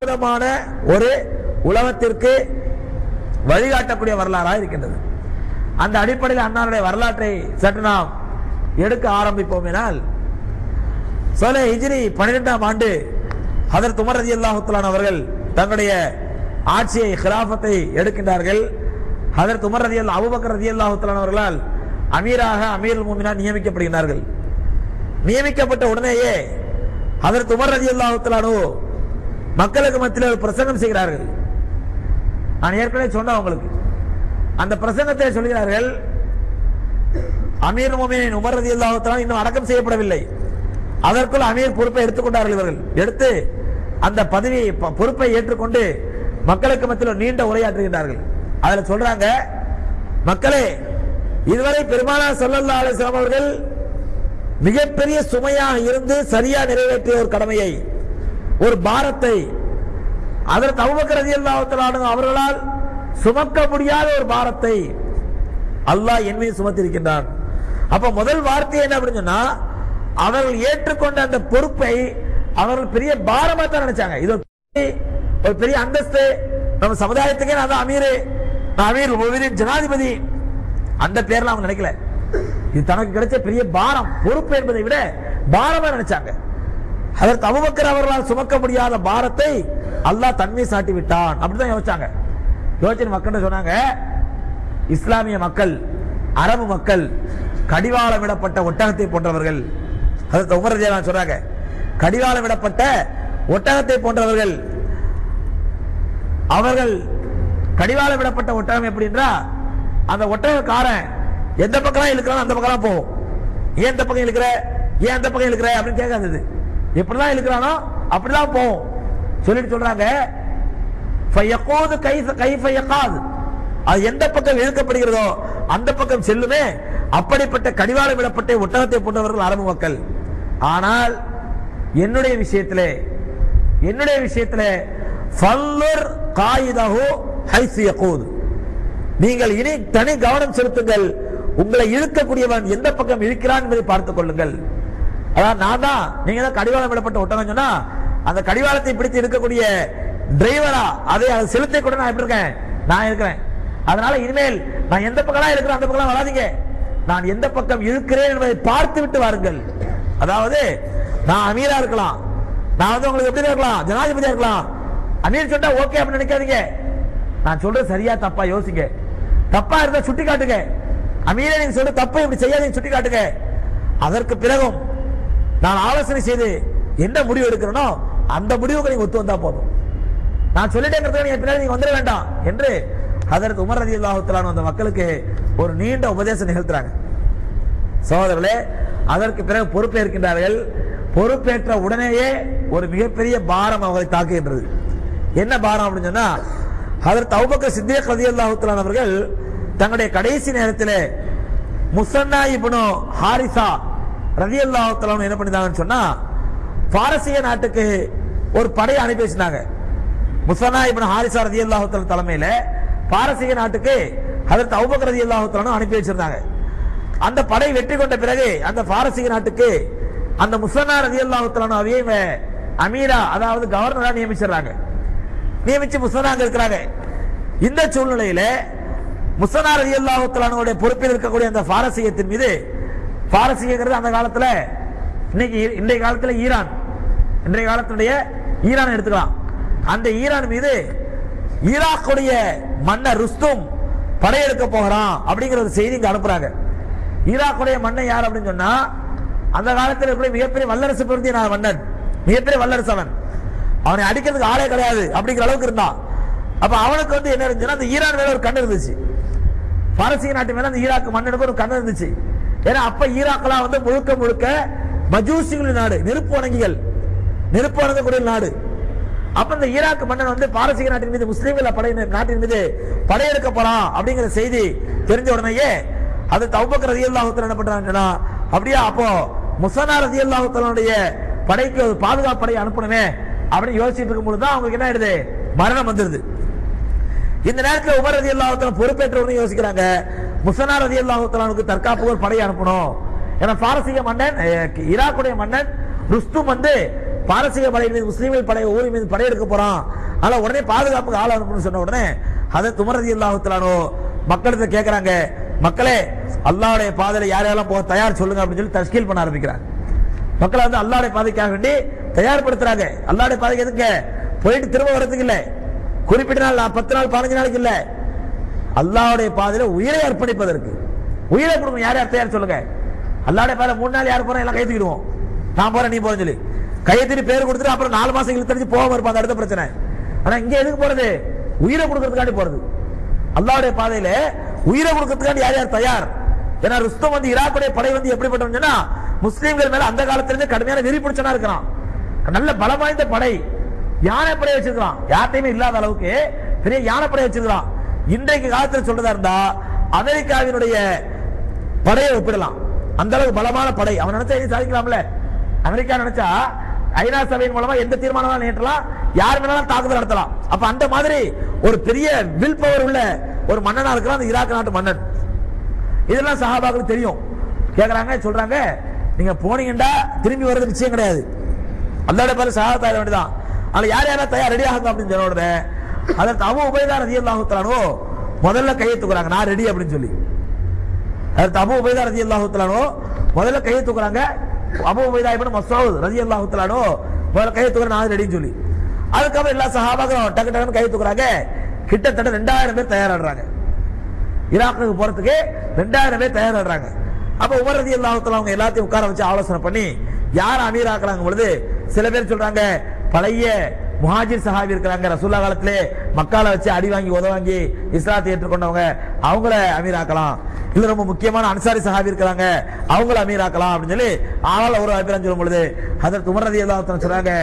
அற்புதமான ஒரு உலகத்திற்கு வழிகாட்டக்கூடிய வரலாறாக இருக்கின்றது. அந்த அடிப்படையில் அன்னாருடைய வரலாற்றை சற்று நாம் எடுக்க ஆரம்பிப்போம். ஹிஜ்ரி 12ஆம் ஆண்டு ஹதரத் உமர் ரலியல்லாஹு தஆலா அவர்கள் தங்களுடைய ஆட்சியை கிலாஃபத்தை எடுக்கின்றார்கள். ஹதரத் உமர் ரலியல்லாஹு அபூபக்கர் ரலியல்லாஹு தஆலா அவர்களால் அமீராக அமீருல் முஃமினீன் நியமிக்கப்படுகிறார்கள். நியமிக்கப்பட்ட உடனேயே ஹதரத் உமர் ரலியல்லாஹு தஆலா மக்களுக்கு மத்தியில் ஒரு பிரசங்கம் செய்கிறார்கள். நான் ஏற்கனவே சொன்னேன் உங்களுக்கு. அந்த பிரசங்கத்தை சொல்கிறார்கள். அமீர் முஃமினீன் உமர் ரலியல்லாஹு தஆலா இன்னும் அடக்கம் செய்யப்படவில்லை. அதற்குள் அமீர் பொறுப்பை எடுத்துக்கொண்டார்கள். இவர்கள் எடுத்து அந்த பதவியை பொறுப்பை ஏற்றுக்கொண்டு மக்களுக்கு மத்தியில் நீண்ட உரையாற்றுகிறார்கள். அதில் சொல்றாங்க, மக்களே, இதுவரை பெருமானார் ஸல்லல்லாஹு அலைஹி வஸல்லம் அவர்கள் மிகப்பெரிய சுமையாக இருந்து சரியா நிறைவேற்றிய ஒரு கடமையை, ஒரு பாரத்தை ஹதரத் அபூபக்கர் ரலியல்லாஹு தஆலா அவர்களால் சுமக்க முடியாத ஒரு பாரத்தை அல்லாஹ் என் மீது சுமத்தி இருக்கின்றான். அப்ப முதல் வார்த்தை என்ன அப்படின்னு சொன்னா, அவர்கள் ஏற்றுக்கொண்ட அந்த பொறுப்பை அவர்கள் பெரிய பாரமா தான் நினைச்சாங்க. இது ஒரு பெரிய அந்தஸ்து, நம்ம சமுதாயத்துக்கே நான் தான் அமீர் முஃமினீன் ஜனாதிபதி, அந்த பேர்ல அவங்க நினைக்கல. இது தனக்கு கிடைச்ச பெரிய பாரம், பொறுப்பு என்பதை விட பாரமா நினைச்சாங்க. ஹதரத் அபூபக்கர் அவர்களால் சுமக்க முடியாத பாரத்தை அல்லாஹ் தன்மை சாட்டி விட்டான். அப்படிதான் யோசிச்சாங்க. யோசிச்சு மக்கள் சொன்னாங்க, இஸ்லாமிய மக்கள், அரபு மக்கள் கடிவாளம் விடப்பட்ட ஒட்டகத்தை போன்றவர்கள். ஹதரத் உமர் ரலியல்லாஹு சொல்றாங்க, கடிவாளம் விடப்பட்ட ஒட்டகத்தை போன்றவர்கள். அவர்கள் கடிவாளம் விடப்பட்ட ஒட்டகம் எப்படின்றா, அந்த ஒட்டகக்காரன் எந்த பக்கம் இழுக்கிறான் அந்த பக்கம் போகும். ஏன் இந்த பக்கம் இழுக்கிற, ஏன் அந்த பக்கம் இழுக்கிற அப்படின்னு கேட்காது. எப்படிதான் இழுக்கிறானோ அப்படிதான் போகும். சொல்லிட்டு சொல்றாங்க, அது எந்த பக்கம் இழுக்கப்படுகிறதோ அந்த பக்கம் செல்லுமே. அப்படிப்பட்ட கடிவாளம் விடப்பட்ட ஒட்டகத்தை போன்றவர்கள் அரபு மக்கள். ஆனால் என்னுடைய விஷயத்திலே நீங்கள் இனி தனி கவனம் செலுத்துங்கள். உங்களை இழுக்கக்கூடியவன் எந்த பக்கம் இழுக்கிறான் என்பதை பார்த்துக் கொள்ளுங்கள். அதான் நான் தான், நீங்க தான் கடிவாளம் விடப்பட்ட ஒட்டகம் சொன்னா, அந்த கடிவாளத்தை பிடித்து இருக்கக்கூடிய டிரைவரா அதை செலுத்த கூட நான் எப்படி இருக்கேன், நான் இருக்கிறேன். அதனால இனிமேல் நான் எந்த பக்கம் இருக்கிறேன் அந்த பக்கம் வராதீங்க, நான் எந்த பக்கம் இழுக்கிறேன் என்பதை பார்த்து விட்டு வாருங்கள். அதாவது நான் அமீரா இருக்கலாம், நான் வந்து உங்களுக்கு எப்படி இருக்கலாம், ஜனாதிபதியா இருக்கலாம். அமீர் சொன்னா ஓகே அப்படின்னு நினைக்காதீங்க. நான் சொல்றது சரியா தப்பா யோசிங்க. தப்பா இருந்தா சுட்டி காட்டுங்க. அமீரே நீங்க சொல்ற தப்பை இப்படி செய்யாதீங்க, சுட்டி காட்டுங்க. அதற்கு பிறகும் நான் ஆலோசனை செய்து என்ன முடிவு எடுக்கிறேனோ அந்த முடிவுக்கு நீங்க ஒத்து வந்தா போதும். நான் சொல்லிட்டேங்கிறதுக்கு நீங்க பின்னாடி நீங்க வந்துட வேண்டாம் என்று ஹதரத் உமர் ரலியல்லாஹு தஆலா அந்த மக்களுக்கு ஒரு நீண்ட உபதேசம் நிகழ்த்துறாங்க. சகோதரர்களே, அதற்கு பிறகு பொறுப்பேற்கின்றார்கள். பொறுப்பேற்ற உடனேயே ஒரு மிகப்பெரிய பாரம் அவர்களை தாக்குகின்றது. என்ன பாரம் அப்படின்னு சொன்னா, ஹதரத் அபூபக்கர் சித்திக் ரலியல்லாஹு தஆலா அவர்கள் தங்களுடைய கடைசி நேரத்தில் முஸன்னா இப்னு ஹாரிஸா ரலியல்லாஹு தஆலா என்ன பண்ணிட்டாங்கன்னு சொன்னா, பாரசீக நாட்டுக்கு ஒரு படையை அனுப்பி வச்சிருந்தாங்க. முஸன்னா இப்னு ஹாரிஸா ரலியல்லாஹு தஆலா தலைமையில பாரசீக நாட்டுக்கு ஹதரத் அபூபக்கர் ரலியல்லாஹு தஆலா அனுப்பி வச்சிருந்தாங்க. அந்த படை வெற்றி கொண்ட பிறகு அந்த பாரசீக நாட்டுக்கு அந்த முஸன்னா ரலியல்லாஹு தஆலாவை அமீரா, அதாவது கவர்னரா நியமிச்சிடறாங்க. நியமிச்சு முஸன்னா அங்க இருக்கிறாங்க. இந்த சூழ்நிலையில முஸன்னா ரலியல்லாஹு தஆலாவுடைய பொறுப்பில் இருக்கக்கூடிய அந்த பாரசீகத்தின் மீது, பாரசீகங்கிறது அந்த காலத்துல இன்றைய காலத்துல ஈரான், இன்றைய காலத்துடைய ஈரான் எடுத்துக்கலாம். அந்த ஈரான் மீது ஈராக்குடைய மன்னர் ருஸ்தும் படையெடுக்க போகிறான் அப்படிங்கிற ஒரு செய்தி இங்க அனுப்புறாங்க. ஈராக்குடைய மன்னன் யார் அப்படின்னு சொன்னா, அந்த காலத்தில் இருக்கக்கூடிய மிகப்பெரிய வல்லரசு பொருந்திய மன்னன், மிகப்பெரிய வல்லரசு. அவனை அடிக்கிறதுக்கு ஆளே கிடையாது அப்படிங்கிற அளவுக்கு இருந்தான். அப்ப அவனுக்கு வந்து என்ன இருந்துச்சுன்னா, அந்த ஈரான் மேல ஒரு கண்ணு இருந்துச்சு. பாரசீக நாட்டு மேல அந்த ஈராக் மன்னனுக்கு ஒரு கண்ணு இருந்துச்சு. ஏன்னா அப்ப ஈராக்லாம் வந்து முழுக்க முழுக்க மஜூசிகளின் நாடு, நெருப்பு வணங்கக்கூடிய நாடு. அப்ப இந்த ஈராக் மன்னன் வந்து பாரசீக நாட்டின் மீது, முஸ்லீம்கள் நாட்டின் மீது படையெடுக்க போறான் அப்படிங்கிற செய்தி தெரிஞ்ச உடனேயே அது அபூபக்கர் ரலியல்லாஹு தஆலா என்ன பண்றாங்கன்னா, அப்படியே அப்போ முஸன்னா ரலியல்லாஹு தஆலாவுடைய படைக்கு ஒரு பாதுகாப்பு படை அனுப்பணுமே அப்படின்னு யோசிச்சுட்டு இருக்கும்போது தான் அவங்களுக்கு என்ன ஆயிடுது, மரணம் வந்துருது. இந்த நேரத்தில் உமர் ரலியல்லாஹு தஆலா பொறுப்பேற்றவங்க யோசிக்கிறாங்க, முஸன்னா ரலியல்லாஹு தஆலாவுக்கு தற்காப்பு ஒரு படை அனுப்பணும். ஏன்னா பாரசீக மன்னன், ஈராக்குடைய மன்னன் ருஸ்தும் வந்து பாரசீக படை மீது முஸ்லீம்கள் படை ஊர் மீது படையெடுக்க போறான், ஆனா உடனே பாதுகாப்புக்கு ஆள் அனுப்பணும்னு சொன்ன உடனே ஹதரத் உமர் ரலியல்லாஹு தஆலா மக்கள்கிட்ட கேட்கறாங்க, மக்களே அல்லாஹ்வுடைய பாதையில யார் யாரெல்லாம் போக தயார் சொல்லுங்க அப்படின்னு சொல்லி தஸ்கீல் பண்ண ஆரம்பிக்கிறாங்க. மக்களை வந்து அல்லாஹ்வுடைய பாதைக்காக வேண்டி தயார்படுத்துறாங்க. அல்லாஹ்வுடைய பாதைக்கு எதுக்கு போயிட்டு திரும்ப வரதுக்கு இல்ல, குறிப்பிட்ட நாள் 10 நாள் 15 நாளைக்கு இல்ல, அல்லாஹ்வுடைய பாதையில உயிரை அர்ப்பணிப்பதற்கு. உயிரை கொடுங்க, யார் யார் தயார் சொல்லுங்க. அல்லாஹ்வுடைய பாதையில 3 நாள் யார் போறோம் எல்லாம் கை தூக்கிடுவோம், நான் போறேன் நீ போறேன்னு சொல்லி கையை தூக்கி பேர் கொடுத்துட்டு அப்புறம் 4 மாசம் இழுத்தடிச்சு போகாம இருப்பாங்க, அடுத்த பிரச்சனை. ஆனா இங்க எதுக்கு போறது? உயிரை கொடுக்கறதுக்காண்டி போறது. அல்லாஹ்வுடைய பாதையில உயிரை கொடுக்கறதுக்காண்டி யார் யார் தயார்? ஏன்னா ருஸ்தம் வந்து ஈராக்குடைய படை வந்து எப்படிப்பட்டவன்னா முஸ்லீம்கள் மேல அந்த காலத்திலிருந்து கடுமையான வெறி பிடிச்சனா இருக்கிறான். நல்ல பலம் வாய்ந்த படை, யானை படை வச்சிருக்கான், யார்ட்டையுமே இல்லாத அளவுக்கு பெரிய யானை படை வச்சிருக்கான். இன்றைக்கு காலத்தில் சொல்றதா இருந்தா அமெரிக்காவினுடைய படையை ஒப்பிடலாம், அந்த அளவுக்கு பலமான படை. அவன் நினைச்சா எது சாதிக்கலாம்ல. அமெரிக்கா நினைச்சா ஐநா சபையின் மூலமா எந்த தீர்மானம் நேற்றலாம், யார் வேணாலும் தாக்குதல் நடத்தலாம். அப்ப அந்த மாதிரி ஒரு பெரிய வில் பவர் உள்ள ஒரு மன்னனா இருக்கிறான் அந்த ஈராக் நாட்டு மன்னன். இதெல்லாம் சஹாபாக்களுக்கு தெரியும். கேக்குறாங்க, சொல்றாங்க, நீங்க போனீங்கடா திரும்பி வர்றது நிச்சயம் கிடையாது, அல்லாஹ்வுடைய பேர்ல ஷஹாதத் ஆக வேண்டியதான். ஆனா யார் யாரா தயார் ரெடி ஆகுங்க அப்படின்னு சொன்ன உடனே அதற்கு அபூ உபைதா ரலியல்லாஹு தஆலா முதல்ல கையை தூக்குறாங்க, நான் ரெடி அப்படின்னு சொல்லி. அதற்கு அபூ உபைதா ரலியல்லாஹு தஆலா முதல்ல கையை தூக்குறாங்க. அபூ உபைதா இப்னு மஸ்ஊத் ரலியல்லாஹு தஆலா முதல்ல கையை தூக்குறாங்க, நான் ரெடின்னு சொல்லி. அதுக்கப்புறம் எல்லா சஹாபாக்களும் டக்கு டக்குன்னு கையை தூக்குறாங்க. கிட்டத்தட்ட 2000 பேர் தயாராடுறாங்க, ஈராக்குக்கு போறதுக்கு 2000 பேர் தயாராடுறாங்க. அப்ப உமர் ரலியல்லாஹு தஆலா அவங்க எல்லாத்தையும் உட்கார வச்சு ஆலோசனை பண்ணி யார் அமீர் ஆக்குறாங்க பொழுது சில பேர் சொல்றாங்க, பழைய முஹாஜிர் சஹாபி இருக்கிறாங்க, ரசூலுல்லாஹ் காலத்திலே மக்கால வச்சு அடி வாங்கி உதவாங்கி இஸ்லாத்தை ஏற்றுக்கொண்டவங்க, அவங்கள அமீர் ஆக்கலாம். இல்ல ரொம்ப முக்கியமான அன்சாரி சஹாபி இருக்கிறாங்க, அவங்கள அமீர் ஆக்கலாம் அப்படின்னு சொல்லி ஆளால ஒரு அபிப்பிராயம் சொல்லும் பொழுது ஹஜ்ரத் உமர் ரலியல்லாஹு தஆலா சொல்றாங்க,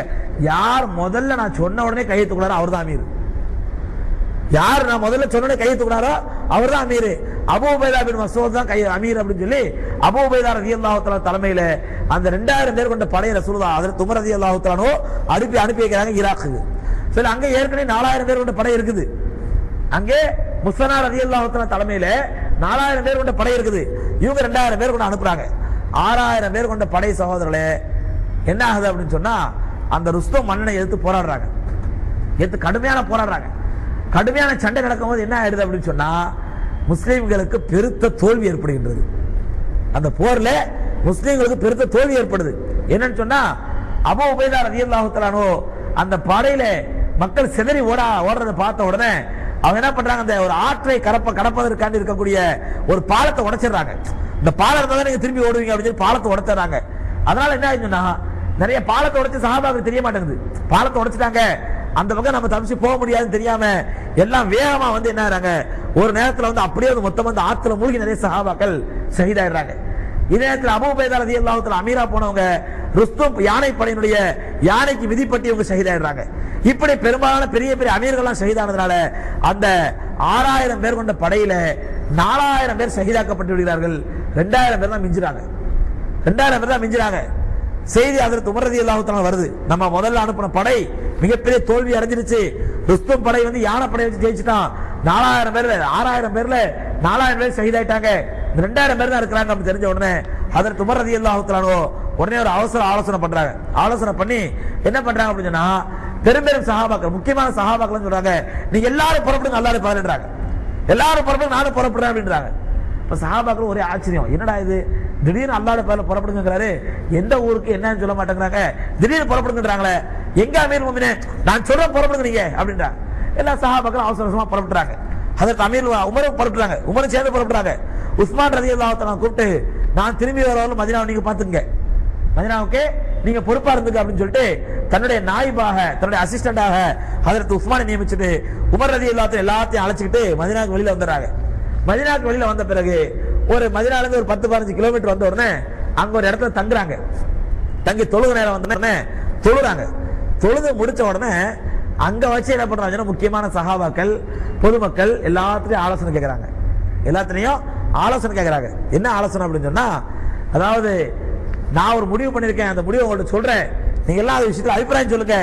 யார் முதல்ல நான் சொன்ன உடனே கையை தூக்குறாரோ அவர்தான் அமீர். யார் நான் முதல்ல சொன்ன உடனே கையை தூக்குறாரோ அவர்தான் அமீர். அபூ உபைதா பின் மஸ்ஊத் தான் அமீர் அப்படின்னு சொல்லி அபூ உபைதா ரலியல்லாஹு தஆலா தலைமையில அந்த 2000 பேர் கொண்ட படை ரசூலுல்லாஹ் ஹஜ்ரத் உமர் ரலியல்லாஹு தஆலா அனுப்பி வைக்கிறாங்க ஈராக்குக்கு. சரி, அங்க ஏற்கனவே 4000 பேர் கொண்ட படை இருக்குது. அங்கே முஸ்தனா ரலியல்லாஹு தஆலா தலைமையில 4000 பேர் கொண்ட படை இருக்குது. இவங்க 2000 பேர் கொண்டு அனுப்புறாங்க. 6000 பேர் கொண்ட படை சகோதரர்களே என்ன ஆகுது அப்படின்னு சொன்னா அந்த ருஸ்தம் மன்னனை எதிர்த்து போராடுறாங்க, எதிர்த்து கடுமையான போராடுறாங்க. கடுமையான சண்டை நடக்கும் போது என்ன ஆயிடுது அப்படின்னு சொன்னா முஸ்லிம்களுக்கு பெருத்த தோல்வி ஏற்படுகின்றது. அந்த போர்ல முஸ்லிம்களுக்கு பெருத்த தோல்வி ஏற்படுது. என்னன்னு சொன்னா அபூ உபைதா ரலியல்லாஹு தஆலா அந்த படையில மக்கள் சிதறி ஓடுறத பார்த்த உடனே அவங்க என்ன பண்றாங்க, அந்த ஒரு ஆற்றை கடப்பதற்காண்டி இருக்கக்கூடிய ஒரு பாலத்தை உடைச்சிடுறாங்க. இந்த பாலம் இருந்தா நீங்க திரும்பி ஓடுவீங்க அப்படின்னு சொல்லி பாலத்தை உடைச்சிடுறாங்க. அதனால என்ன ஆயிடுச்சுன்னா நிறைய பாலத்தை உடைச்சு சஹாபாக்களுக்கு தெரிய மாட்டேங்குது, பாலத்தை உடைச்சிட்டாங்க, அந்த பக்கம் நம்ம தப்பிச்சு போக முடியாதுன்னு தெரியாம எல்லாம் வேகமா வந்து என்ன ஆறாங்க, ஒரு நேரத்துல வந்து அப்படியே மொத்தம் வந்து ஆத்துல மூழ்கி நிறைய சஹாபாக்கள் ஷஹீதாயிடுறாங்க. இதே நேரத்தில் அபூ உபைதா ரலியல்லாஹு தஆலா அமீரா போனவங்க ருஸ்தும் யானை படையினுடைய யானைக்கு மிதிப்பட்டி இவங்க ஷஹீதாயிடுறாங்க. இப்படி பெரும்பாலான பெரிய பெரிய அமீர்கள்லாம் ஷஹீதானதுனால அந்த 6000 பேர் கொண்ட படையில 4000 பேர் ஷஹீதாக்கப்பட்டு விடுகிறார்கள். 2000 பேர் தான் மிஞ்சுறாங்க. 2000 பேர் தான் மிஞ்சுறாங்க. செய்தி ஹஜ்ரத் உமர் ரலியல்லாஹு தஆலா வருது, நம்ம முதல்ல அனுப்பின படை மிகப்பெரிய தோல்வி அடைஞ்சிருச்சு, ருஸ்தும் படை வந்து யானை படை வச்சு ஜெயிச்சுட்டான், 4000 பேர்ல 6000 பேர்ல 4000 பேர் ஷஹீதாயிட்டாங்க, 2000 பேர் தான் இருக்கிறாங்க அப்படின்னு தெரிஞ்ச உடனே ஹஜ்ரத் உமர் ரலியல்லாஹு தஆலா உடனே ஒரு அவசர ஆலோசனை பண்றாங்க. ஆலோசனை பண்ணி என்ன பண்றாங்க அப்படின்னு சொன்னா பெரும் சஹாபாக்கள் முக்கியமான சஹாபாக்கள் சொல்றாங்க, நீங்க எல்லாரும் புறப்படுங்க, அல்லாஹ்வுடைய பாதைன்றாங்க, எல்லாரும் புறப்படுங்க, நானும் புறப்படுறேன் அப்படின்றாங்க. இப்ப சஹாபாக்கள் ஒரே ஆச்சரியம், என்னடா இது திடீர்னு அல்லாஹ்வுடைய பாதையில புறப்படுங்கிறாரு, எந்த ஊருக்கு என்னன்னு சொல்ல மாட்டேங்கிறாங்க, திடீர்னு புறப்படுங்கறாங்களே, எங்க அமீர் முஃமினே நான் சொல்றேன் புறப்படுங்க நீங்க அப்படின்றாங்க. எல்லா சஹாபாக்களும் அவசர அவசரமா புறப்படுறாங்க. ஹஜ்ரத் அமீர் உமரும் புறப்படுறாங்க, உமரும் சேர்ந்து புறப்படுறாங்க. உஸ்மான் ரலியல்லாஹு தஆலா கூப்பிட்டு நான் திரும்பி வரவரை மதீனாவை நீங்க பாத்துங்க, மதீனாவுக்கு நீங்க பொறுப்பா இருந்துங்க அப்படின்னு சொல்லிட்டு தன்னுடைய நாயிபாக தன்னுடைய அசிஸ்டண்டாக ஹஜ்ரத் உஸ்மானை நியமிச்சுட்டு உமர் ரலியல்லாஹு தஆலா எல்லாத்தையும் அழைச்சிக்கிட்டு மதீனாவுக்கு வெளியில வந்துடுறாங்க. மதீனாவுக்கு வெளியில வந்த பிறகு ஒரு மதீனால இருந்து ஒரு 10-15 கிலோமீட்டர் வந்த உடனே அங்க ஒரு இடத்துல தங்குறாங்க. தங்கி தொழுக நேரம் வந்த உடனே தொழுறாங்க. தொழுது முடிச்ச உடனே அங்க வச்சு என்ன பண்றாங்க, முக்கியமான சஹாபாக்கள் பொதுமக்கள் எல்லாத்திலையும் ஆலோசனை கேட்கறாங்க. எல்லாத்திலையும் ஆலோசனை கேட்கறாங்க. என்ன ஆலோசனை அப்படின்னு சொன்னா, அதாவது நான் ஒரு முடிவு பண்ணிருக்கேன், அந்த முடிவை உங்கள்ட்ட சொல்றேன், நீங்க எல்லா விஷயத்துல அபிப்பிராயம் சொல்லுங்க,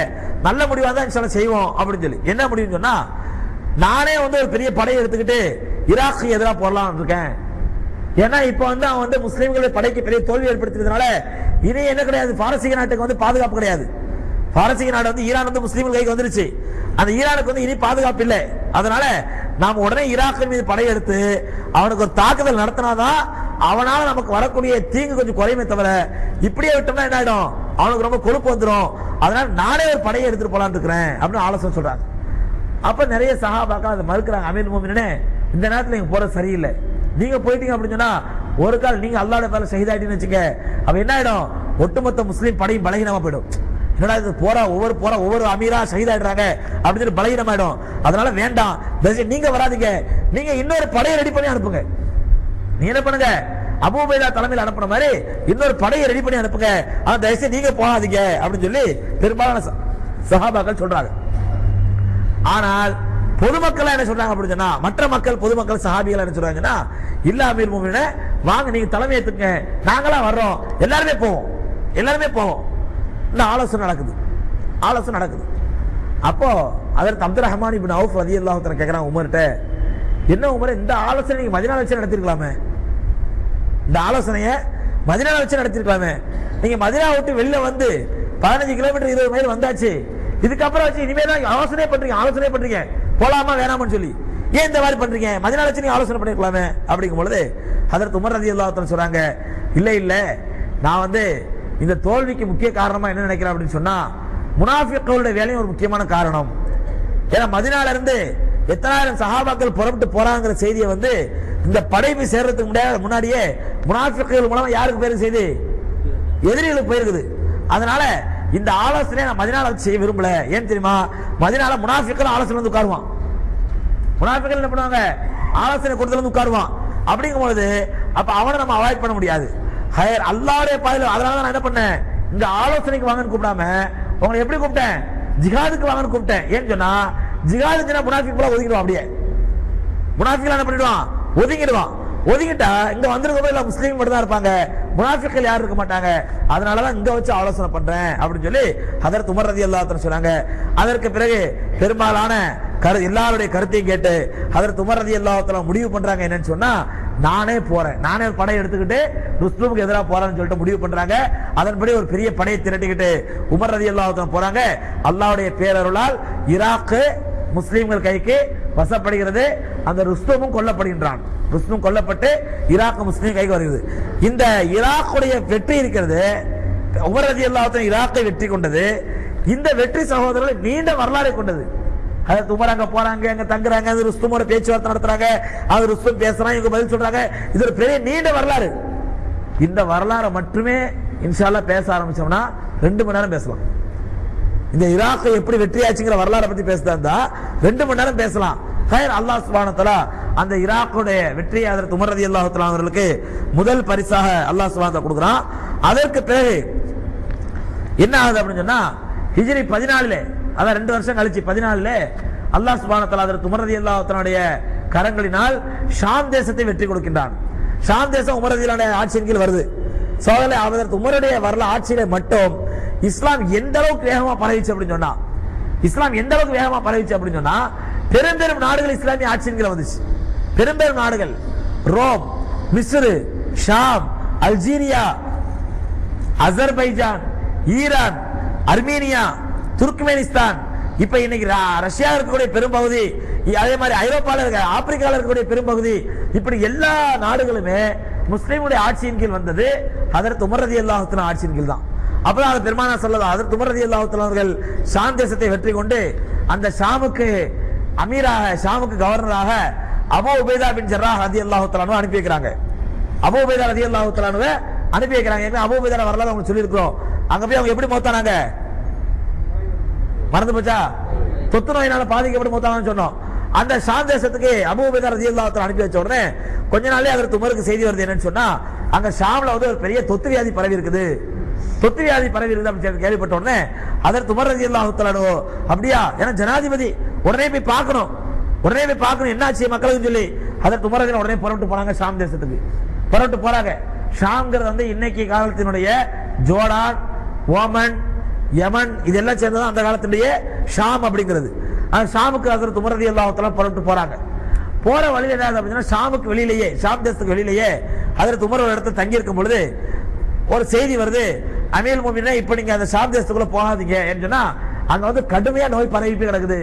நல்ல முடிவா தான் இன்ஷாஅல்லாஹ் செய்வோம் அப்படின்னு சொல்லி. என்ன முடிவுன்னு சொன்னா, நானே வந்து ஒரு பெரிய படையை எடுத்துக்கிட்டு ஈராக்கு எதிராக போடலாம்னு இருக்கேன். ஏன்னா இப்ப வந்து அவன் வந்து முஸ்லீம்களுடைய படைக்கு பெரிய தோல்வி ஏற்படுத்தினதுனால இனி என்ன கிடையாது, பாரசீக நாட்டுக்கு வந்து பாதுகாப்பு கிடையாது. பாரசீக நாடு வந்து ஈரான் வந்து முஸ்லீம்கள் கைக்கு வந்துருச்சு. அந்த ஈரானுக்கு வந்து இனி பாதுகாப்பு இல்லை. அதனால நாம உடனே ஈராக்கின் மீது படையெடுத்து அவனுக்கு ஒரு தாக்குதல் நடத்தினாதான் அவனால நமக்கு வரக்கூடிய தீங்கு கொஞ்சம் குறையுமே தவிர இப்படியே விட்டோம்னா என்ன ஆயிடும், அவனுக்கு ரொம்ப கொழுப்பு வந்துடும். அதனால நானே ஒரு படையை எடுத்துட்டு போலான்னு இருக்கிறேன் அப்படின்னு ஆலோசனை சொல்றாங்க. அப்ப நிறைய சஹாபாக்கள் அதை மறுக்கிறாங்க. அமீர் மோமினே, இந்த நேரத்தில் நீங்க போறது சரியில்லை, நீங்க போயிட்டீங்க அப்படின்னு சொன்னா ஒரு கால் நீங்க அல்லாஹ்வுடைய பேர்ல ஷஹீதாயிட்டீங்கன்னு வச்சுக்க, அப்ப என்ன ஆயிடும், ஒட்டுமொத்த முஸ்லீம் படையும் பலகீனமா போயிடும். என்னடா இது ஒவ்வொரு அமீரா ஷஹீதாயிடுறாங்க அப்படின்னு சொல்லி பலகீனமாயிடும். அதனால வேண்டாம், நீங்க வராதீங்க, நீங்க இன்னொரு படையை ரெடி பண்ணி அனுப்புங்க. நீ என்ன பண்ணுங்க, அபூ உபைதா தலைமையில் அனுப்புன மாதிரி இன்னொரு படையை ரெடி பண்ணி அனுப்புங்க, ஆனா தயவுசெய்து நீங்க போகாதீங்க அப்படின்னு சொல்லி பெரும்பாலான சஹாபாக்கள் சொல்றாங்க. ஆனால் பொதுமக்கள் என்ன சொல்றாங்க அப்படின்னு சொன்னா, மற்ற மக்கள் பொதுமக்கள் சஹாபிகள் என்ன சொல்றாங்கன்னா, இல்ல அமீர் முஃமினீன் வாங்க நீங்க தலைமை ஏத்துங்க, நாங்களா வர்றோம், எல்லாருமே போவோம். இந்த ஆலோசனை நடக்குது. அப்போ அதற்கு அப்துல் ரஹ்மான் இப்னு அவுஃப் ரலியல்லாஹு தஆலா கேக்குறாங்க உமர்ட்ட, என்ன உமர், இந்த ஆலோசனை நீங்க மதீனால வச்சு நடத்திருக்கலாமே, இந்த ஆலோசனையை மதீனால வச்சு நடத்திருக்கலாமே, நீங்க மதீனா விட்டு வெளில வந்து 15 கிலோமீட்டர் 20 மைல் வந்தாச்சு, இதுக்கப்புறம் வச்சு இனிமேல் தான் ஆலோசனை பண்றீங்க போலாமா வேணாமான்னு சொல்லி, ஏன் இந்த மாதிரி பண்றீங்க, மதீனால வச்சு நீங்க ஆலோசனை பண்ணிருக்கலாமே அப்படிங்கும் பொழுது ஹஜ்ரத் உமர் ரலியல்லாஹு தஆலா சொல்றாங்க, இல்ல நான் வந்து இந்த தோல்விக்கு முக்கிய காரணமா என்ன நினைக்கிறேன் அப்படின்னு சொன்னா, முனாஃபிக்குகளுடைய வேலையும் ஒரு முக்கியமான காரணம். ஏன்னா மதீனால இருந்து எத்தனாயிரம் சஹாபாக்கள் புறப்பட்டு போறாங்கிற செய்தியை வந்து இந்த படைப்பு சேர்றதுக்கு முன்னாடியே முனாஃபிக்குகள் மூலமா யாருக்கு போயிருக்கு செய்தி, எதிரிகளுக்கு போயிருக்குது. அதனால இந்த ஆலோசனையை நான் மதீனால வச்சு செய்ய விரும்பல. ஏன் தெரியுமா, மதீனால முனாஃபிக்குகள் ஆலோசனை வந்து உட்காருவான், முனாஃபிக்குகள் என்ன பண்ணுவாங்க, ஆலோசனை கொடுத்துல வந்து உட்காருவான். அப்படிங்கும் பொழுது அப்ப அவனை நம்ம அவாய்ட் பண்ண முடியாது. அல்லாஹ்வுடைய பாதையில, அதனால நான் என்ன பண்ணேன், இங்க ஆலோசனைக்கு வாங்கன்னு கூப்பிடாம உங்களை எப்படி கூப்பிட்டேன், ஜிஹாதுக்கு வாங்கன்னு கூப்பிட்டேன். ஏன்னு சொன்னா ஜிஹாதுக்கு முனாஃபிக் போல ஒதுங்கிடுவான், அப்படியே முனாஃபிக் என்ன பண்ணிடுவான், ஒதுங்கிட்டா இங்க வந்திருக்க இல்ல முஸ்லீம் மட்டும் தான் இருப்பாங்க, முனாஃபிக்கள் யாரும் இருக்க மாட்டாங்க. அதனாலதான் இங்க வச்சு ஆலோசனை பண்றேன் அப்படின்னு சொல்லி ஹஜ்ரத் உமர் ரலியல்லாஹு தஆலா சொன்னாங்க. அதற்கு பிறகு பெரும்பாலான எல்லாருடைய கருத்தையும் கேட்டு ஹஜ்ரத் உமர் ரலியல்லாஹு தஆலா முடிவு பண்றாங்க என்னன்னு சொன்னா, நானே படை எடுத்துக்கிட்டு ருஸ்துமுக்கு எதிராக போறேன்னு சொல்லிட்டு முடிவு பண்றாங்க. அதன்படி ஒரு பெரிய படையை திரட்டிக்கிட்டு உமர் ரலியல்லாஹு தஆலா போறாங்க. அல்லாஹ்வுடைய பேரருளால் ஈராக் முஸ்லிம்கள் கைக்கு வசப்படுகிறது. அந்த ருஸ்துமும் கொல்லப்படுகின்றான். ருஸ்தும் கொல்லப்பட்டு ஈராக் முஸ்லிம் கைக்கு வருகிறது. இந்த ஈராக்குடைய வெற்றி இருக்கிறது, உமர் ரலியல்லாஹு தஆலா ஈராக்கை வெற்றி கொண்டது. இந்த வெற்றி சகோதரர்கள் நீண்ட வரலாறை கொண்டது. அது உமர் அங்க போறாங்க, அங்க தங்குறாங்க, அது ருஸ்துமோட பேச்சுவார்த்தை நடத்துறாங்க, அது ருஸ்தும் பேசுறாங்க, இவங்க பதில் சொல்றாங்க. இது ஒரு பெரிய நீண்ட வரலாறு. இந்த வரலாறை மட்டுமே இன்ஷா அல்லாஹ் பேச ஆரம்பிச்சோம்னா 2 மணி நேரம் பேசலாம். இந்த ஈராக்கை எப்படி வெற்றியாச்சுங்கிற வரலாறை பத்தி பேசுறதா 2 மணி நேரம் பேசலாம். அல்லாஹ் சுப்ஹானஹு வ தஆலா அந்த ஈராக்குடைய வெற்றியை ஹஜ்ரத் உமர் ரலியல்லாஹு தஆலா அவர்களுக்கு முதல் பரிசாக அல்லாஹ் சுப்ஹானஹு வ தஆலா கொடுக்குறான். அதற்கு பிறகு என்ன ஆகுது அப்படின்னு சொன்னா, ஹிஜ்ரி 14 அதான் 2 வருஷம் கழிச்சு 14 அல்லாஹ் சுப்ஹானஹு வ தஆலா ஹஜ்ரத் உமர் ரலியல்லாஹு தஆலாவுடைய கரங்களினால் ஷாம் தேசத்தை வெற்றி கொடுக்கின்றான். ஷாம் தேசம் உமர் ரலியல்லாஹு ஆட்சியின் கீழ் வருது. சோதனை ஹஜ்ரத் உமருடைய வரலாறு ஆட்சியில மட்டும் இஸ்லாம் எந்த அளவுக்கு வேகமா பரவிச்சு அப்படின்னு சொன்னா, பெரும்பெரும் நாடுகள் இஸ்லாமிய ஆட்சியின் கீழ் வந்துச்சு. பெரும்பெரும் நாடுகள் Rome, Misr, Sham, Algeria, Azerbaijan, Iran, Armenia, Turkmenistan, இப்ப இன்னைக்கு ரஷ்யா இருக்கக்கூடிய பெரும்பகுதி, அதே மாதிரி ஐரோப்பால இருக்க, ஆப்பிரிக்கால இருக்கக்கூடிய பெரும்பகுதி, இப்படி எல்லா நாடுகளுமே முஸ்லிமுடைய ஆட்சியின் கீழ் வந்தது ஹஜ்ரத் உமர் ரலியல்லாஹு தஆலா ஆட்சியின் கீழ் தான். அப்பதான் பெருமானார் ஸல்லல்லாஹு அலைஹி வஸல்லம் உமர் ரலியல்லாஹு தஆலா அவர்கள் ஷாம் தேசத்தை வெற்றி கொண்டு அந்த ஷாமுக்கு அமீராக, ஷாமுக்கு கவர்னராக அபூ உபைதா பின் ஜர்ராஹ் ரலியல்லாஹு தஆலா அனுப்பி வைக்கிறாங்க. அபூ உபைதா ரலியல்லாஹு தஆலா அனுப்பி வைக்கிறாங்க. அபூ உபைதா வரலாறு அவங்க சொல்லி இருக்கிறோம். அங்க போய் அவங்க எப்படி மௌத்தானாங்க மறந்து போச்சா, தொத்து நோயினால பாதிக்கப்பட்டு மௌத்தானான்னு சொன்னோம். அந்த ஷாம் தேசத்துக்கு அபூ உபைதா ரலியல்லாஹு தஆலா அனுப்பி வச்ச உடனே கொஞ்ச நாளே ஹஜ்ரத் உமருக்கு செய்தி வருது என்னன்னு சொன்னா, அங்க ஷாம்ல வந்து ஒரு பெரிய தொத்து வியாதி பரவி இருக்குது அப்படின்னு கேள்விப்பட்ட உடனே ஹஜ்ரத் உமர் ரலியல்லாஹு தஆலா அப்படியா, ஏன்னா ஜனாதிபதி உடனே போய் பார்க்கணும் என்னாச்சு மக்களுக்கு சொல்லி ஹஜ்ரத் உமர் ரலியல்லாஹு உடனே புறப்பட்டு போறாங்க ஷாம் தேசத்துக்கு. புறப்பட்டு போறாங்க. ஷாம்ங்கிறது வந்து இன்னைக்கு காலத்தினுடைய ஜோர்டான், ஓமன், யமன் இதெல்லாம் சேர்ந்ததான் அந்த காலத்தினுடைய ஷாம் அப்படிங்கிறது. அந்த ஷாமுக்கு ஹஜ்ரத் உமர் ரலியல்லாஹு தஆலா புறப்பட்டு போறாங்க. போற வழியில என்ன அப்படின்னா, ஷாமுக்கு வெளியிலேயே, ஷாம் தேசத்துக்கு வெளியிலேயே ஹஜ்ரத் உமர் ஒரு இடத்துல தங்கி இருக்கும் பொழுது ஒரு செய்தி வருது, அமீல் முஃமினீன் இப்ப நீங்க அந்த ஷாம் தேசத்துக்குள்ள போகாதீங்க சொன்னா அங்க வந்து கடுமையா நோய் பரவி கிடக்குது.